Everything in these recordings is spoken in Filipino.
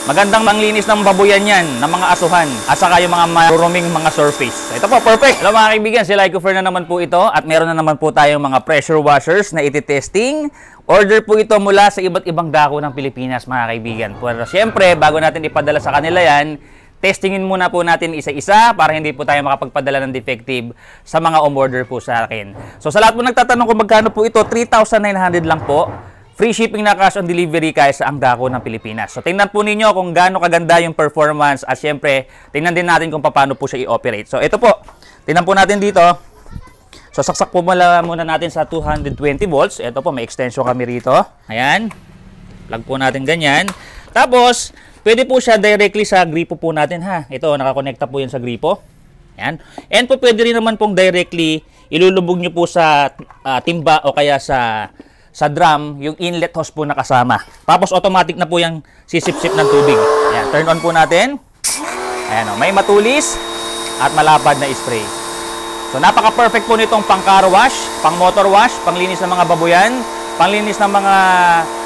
Magandang manglinis ng babuyan yan, ng mga asuhan, at saka yung mga maruruming mga surface. Ito po, perfect! Hello mga kaibigan, si Lycofer na naman po ito, at meron na naman po tayong mga pressure washers na iti-testing. Order po ito mula sa iba't ibang dako ng Pilipinas mga kaibigan. Pero siyempre, bago natin ipadala sa kanila yan, testingin muna po natin isa-isa para hindi po tayo makapagpadala ng defective sa mga umorder po sa akin. So sa lahat po nagtatanong kung magkano po ito, 3,900 lang po. Free shipping na cash on delivery kahit sa ang dako ng Pilipinas. So tingnan po ninyo kung gaano kaganda yung performance at syempre tingnan din natin kung paano po siya i-operate. So ito po, tingnan po natin dito. So saksak po muna natin sa 220 volts. Ito po, may extension kami rito. Ayan. Plug po natin ganyan. Tapos, pwede po siya directly sa gripo po natin ha. Ito, nakakonekta po yan sa gripo. Ayan. And po pwede rin naman pong directly ilulubog nyo po sa timba o kaya sa drum, yung inlet hose po na kasama. Tapos automatic na po yung sisip-sip ng tubig. Ayan, turn on po natin. Ayan o, may matulis at malapad na spray. So napaka-perfect po nitong pang car wash, pang motor wash, panglinis ng mga babuyan, panglinis ng mga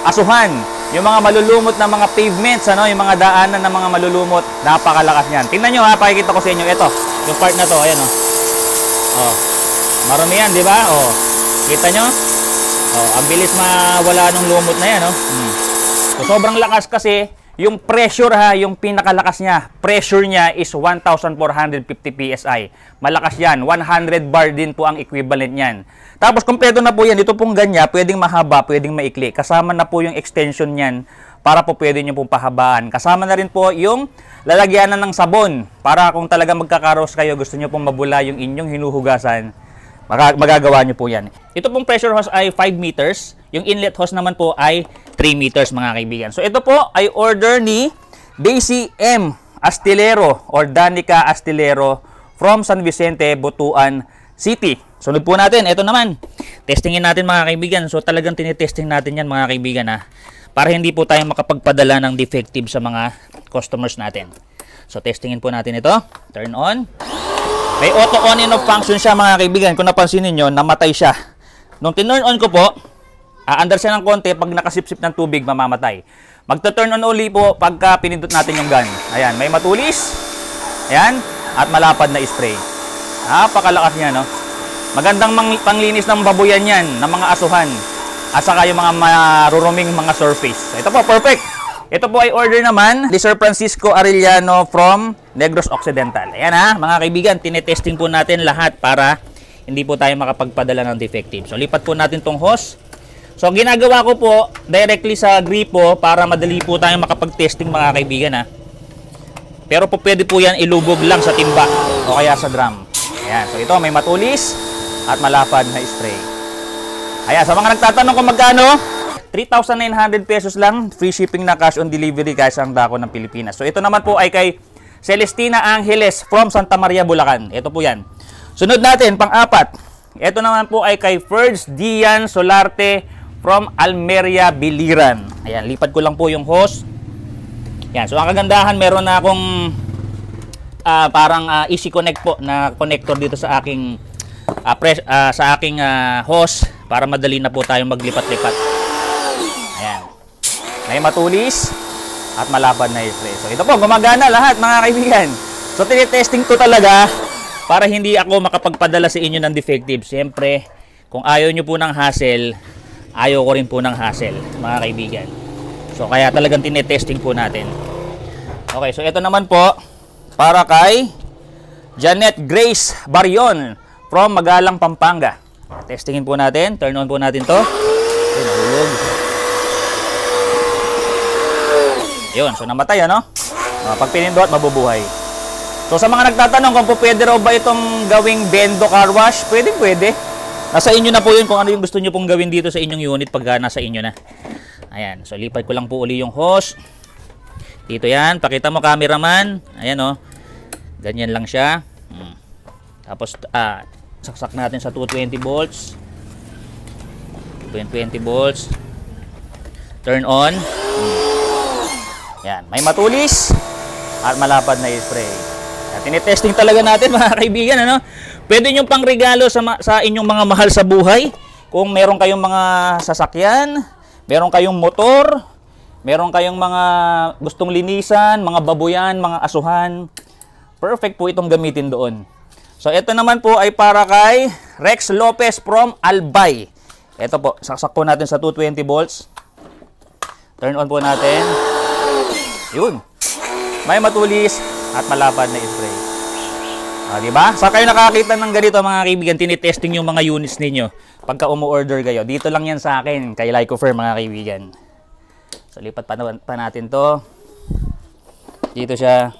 asuhan, yung mga malulumot na mga pavements, ano, yung mga daanan ng mga malulumot, napakalakas niyan. Tingnan nyo ha, pakikita ko sa inyo. Ito, yung part na to, ayan o. Oh, marami yan, di ba? Oh, kita nyo? Oh, ang bilis mawala ng lumot na yan, no? So, sobrang lakas kasi, yung pressure ha, yung pinakalakas niya, pressure niya is 1,450 PSI. Malakas yan, 100 bar din po ang equivalent niyan. Tapos, kompleto na po yan, ito pong ganyan, pwedeng mahaba, pwedeng maikli. Kasama na po yung extension niyan, para po pwede nyo pong pahabaan. Kasama na rin po yung lalagyanan ng sabon, para kung talaga magkakaros kayo, gusto nyo pong mabula yung inyong hinuhugasan, magagawa nyo po yan. Ito pong pressure hose ay 5 meters. Yung inlet hose naman po ay 3 meters mga kaibigan. So ito po ay order ni Daisy M. Astillero or Danica Astillero from San Vicente, Butuan City. Sunod po natin. Ito naman. Testingin natin mga kaibigan. So talagang tinitesting natin yan mga kaibigan ha. Para hindi po tayo makapagpadala ng defective sa mga customers natin. So testingin po natin ito. Turn on. May auto on and off function siya mga kaibigan. Kung napansin niyo, namatay siya. Nung tinurn on ko po, aandar siya ng konti. Pag nakasipsip ng tubig, mamamatay. Magta-turn on uli po pagka pinindot natin yung gun. Ayan, may matulis. Ayan, at malapad na spray. Napakalakas niya, no? Magandang panglinis ng babuyan yan, ng mga asuhan. At saka yung mga maruruming mga surface. Ito po, perfect. Ito po ay order naman ni Sir Francisco Arellano from Negros Occidental. Ayan ha, mga kaibigan, tinetesting po natin lahat para hindi po tayo makapagpadala ng defective. So, lipat po natin tong hose. So, ginagawa ko po directly sa gripo para madali po tayo makapag-testing mga kaibigan ha. Pero po pwede po yan ilubog lang sa timba o kaya sa drum. Ayan, so ito may matulis at malapad na spray. Ayan, sa mga nagtatanong kung magkano, 3,900 pesos lang, free shipping na cash on delivery guys ang dako ng Pilipinas. So ito naman po ay kay Celestina Angeles from Santa Maria, Bulacan. Ito po yan. Sunod natin, pang-apat. Ito naman po ay kay Ferds Dian Solarte from Almeria, Biliran. Ayan, lipat ko lang po yung hose. Yan, so ang kagandahan, meron na akong parang easy connect po na connector dito sa aking hose para madali na po tayong maglipat-lipat. Ayan. May matulis at malapad na spray. So ito po, gumagana lahat mga kaibigan. So tinitesting ko talaga para hindi ako makapagpadala sa inyo ng defective. Siyempre, kung ayaw nyo po ng hassle, ayaw ko rin po ng hassle mga kaibigan. So kaya talagang tinitesting po natin. Okay, so ito naman po para kay Janet Grace Barion from Magalang, Pampanga. Testingin po natin. Turn on po natin to. Okay, nahulog. Yun, so namatay ano? Pag pinindot, mabubuhay. So sa mga nagtatanong kung po pwede raw ba itong gawing bendo car wash, pwede. Nasa inyo na po yun kung ano yung gusto nyo pong gawin dito sa inyong unit pag nasa inyo na. Ayan, so lipat ko lang po uli yung hose. Dito yan, pakita mo cameraman. Ayan o, ganyan lang siya. Tapos saksak natin sa 220 volts. 220 volts. Turn on. Yan, may matulis at malapad na spray. Tinitesting talaga natin mga kaibigan, ano? Pwede nyo pang regalo sa inyong mga mahal sa buhay. Kung meron kayong mga sasakyan, meron kayong motor, meron kayong mga gustong linisan, mga babuyan, mga asuhan, perfect po itong gamitin doon. So, ito naman po ay para kay Rex Lopez from Albay. Ito po, saksak po natin sa 220 volts. Turn on po natin. Yun. May matulis at malapad na spray. Diba? Saan kayo nakakita ng ganito mga kaibigan? Tinitesting yung mga units ninyo pagka umu-order kayo. Dito lang yan sa akin, kay Lycofer mga kaibigan. So, lipat pa natin to. Dito siya.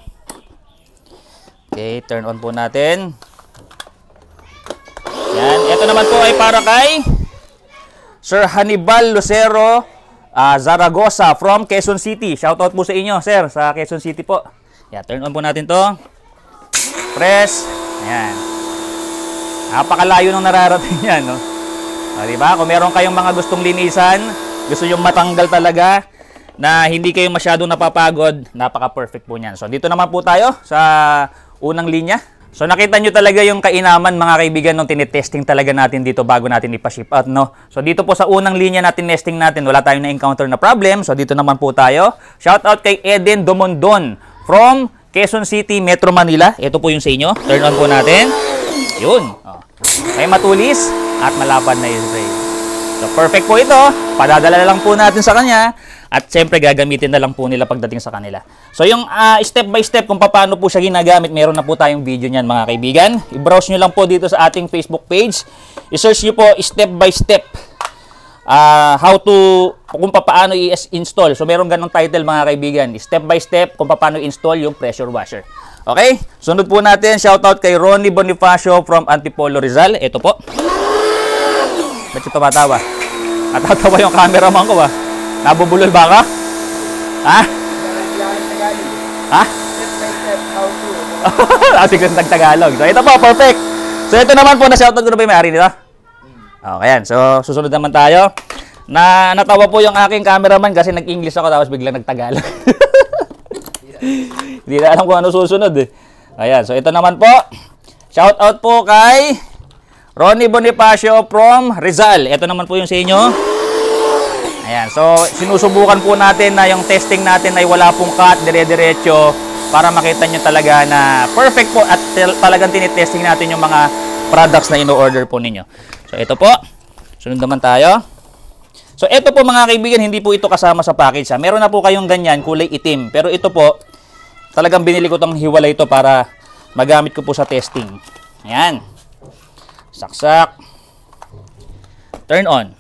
Okay, turn on po natin. Yan. Ito naman po ay para kay Sir Hannibal Lucero Zaragoza from Quezon City. Shoutout po sa inyo, sir, sa Quezon City po. Yan, turn on po natin to. Press. Ayan. Napakalayo nung nararating yan, no? Diba? Kung meron kayong mga gustong linisan, gusto yung matanggal talaga, na hindi kayo masyadong napapagod, napaka-perfect po niyan. So, dito naman po tayo sa unang linya. So, nakita nyo talaga yung kainaman, mga kaibigan, nung tinitesting talaga natin dito bago natin ipaship out, no? So, dito po sa unang linya natin testing natin, wala tayong na-encounter na problem. So, dito naman po tayo. Shout out kay Eden Domondon from Quezon City, Metro Manila. Ito po yung sa inyo. Turn on po natin. Yun. Oh. May matulis at malapad na spray. So, perfect po ito. Padadala lang po natin sa kanya. At siyempre, gagamitin na lang po nila pagdating sa kanila. So, yung step by step kung paano po siya ginagamit, meron na po tayong video niyan mga kaibigan. I-browse nyo lang po dito sa ating Facebook page. I-search nyo po step by step kung paano i-install. So, meron ganong title mga kaibigan. Step by step kung paano i-install yung pressure washer. Okay? Sunod po natin. Shoutout kay Ronnie Bonifacio from Antipolo Rizal. Ito po. Ba't yung tumatawa? Natatawa yung cameraman ko ba? Nabubulol ba ka? Ha? Ha? Sige, nagtagalog. So, ito po, perfect. So, ito naman po, na-shoutout ko na ba yung may-ari nito? Okay, yan. So, susunod naman tayo. Natawa po yung aking cameraman kasi nag-English ako tapos biglang nagtagalog. Hindi na alam kung ano susunod eh. Ayan, so ito naman po. Shoutout po kay Ronnie Bonifacio from Rizal. Ito naman po yung sa inyo. Ayan, so sinusubukan po natin na yung testing natin ay wala pong cut, dire-diretso para makita nyo talaga na perfect po at talagang tinitesting natin yung mga products na ino-order po ninyo. So ito po, sunod naman tayo. So ito po mga kaibigan, hindi po ito kasama sa package. Meron na po kayong ganyan, kulay itim. Pero ito po, talagang binili ko itong hiwalay ito para magamit ko po sa testing. Ayan. Saksak. Turn on.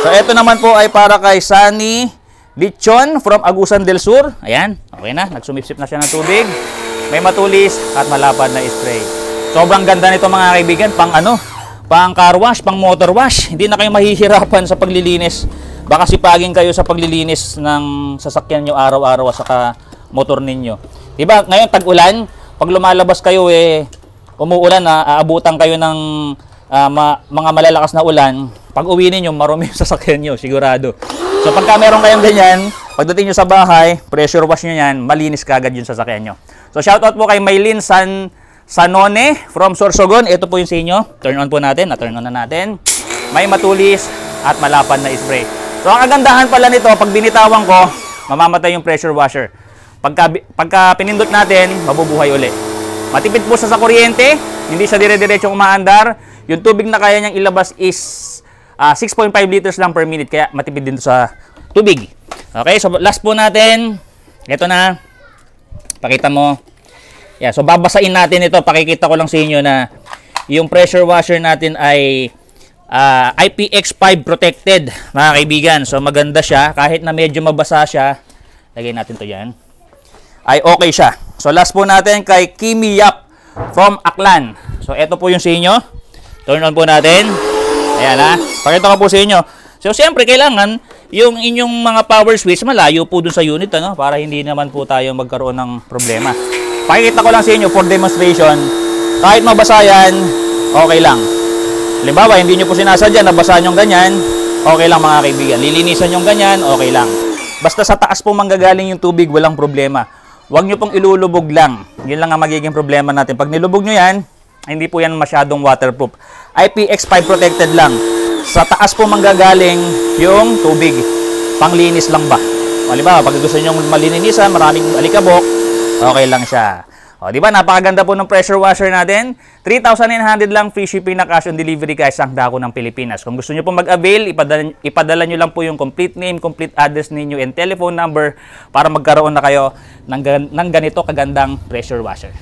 So, ito naman po ay para kay Sunny Lichon from Agusan del Sur. Ayan, okay na. Nagsumipsip na siya ng tubig. May matulis at malapad na spray. Sobrang ganda nito mga kaibigan. Pang car wash, pang motor wash. Hindi na kayo mahihirapan sa paglilinis. Baka sipagin kayo sa paglilinis ng sasakyan nyo araw-araw at saka motor ninyo. Diba, ngayon tag-ulan, pag lumalabas kayo umuulan na, aabutan kayo ng mga malalakas na ulan. Pag uwi ninyo, marumi yung sasakyan nyo, sigurado. So, pagka meron kayong ganyan, pagdating nyo sa bahay, pressure wash nyo yan, malinis kagad yung sasakyan nyo. So, shoutout po kay Maylin Sanone from Sorsogon. Ito po yung sa inyo. Turn on po natin. Na-turn on na natin. May matulis at malapad na spray. So, ang kagandahan pala nito, pag binitawan ko, mamamatay yung pressure washer. Pagka pinindot natin, mabubuhay uli. Matipid po sa kuryente, hindi siya dire-diretsong umaandar. Yung tubig na kaya niyang ilabas is 6.5 liters lang per minute, kaya matipid din sa tubig. Okay, so last po natin, ito na, pakita mo. Yeah, so babasain natin ito, pakikita ko lang sa inyo na yung pressure washer natin ay IPX5 protected, mga kaibigan. So maganda siya, kahit na medyo mabasa siya, lagay natin to yan, ay okay siya. So last po natin kay Kimi Yap from Aklan. So ito po yung sa inyo. Turn on po natin. Ayan ha. Pakita ko po sa inyo. So siyempre kailangan yung inyong mga power switch malayo po dun sa unit, ano, para hindi naman po tayo magkaroon ng problema. Pakikita ko lang sa inyo for demonstration. Kahit mabasa yan, okay lang. Halimbawa, hindi nyo po sinasadya, nabasa nyo ganyan, okay lang mga kaibigan. Lilinisan nyo ganyan, okay lang. Basta sa taas po manggagaling yung tubig, walang problema. Huwag nyo pong ilulubog lang. Yun lang ang magiging problema natin. Pag nilubog nyo yan, hindi po yan masyadong waterproof. IPX5 protected lang. Sa taas po manggagaling yung tubig. Panglinis lang ba? O, di ba, pag gusto nyo malinisan, maraming alikabok, okay lang siya. O, di ba, napakaganda po ng pressure washer natin. 3,900 lang, free shipping na cash on delivery guys, ang dako ng Pilipinas. Kung gusto nyo po mag-avail, ipadala nyo lang po yung complete name, complete address ninyo, and telephone number para magkaroon na kayo ng ganito kagandang pressure washer.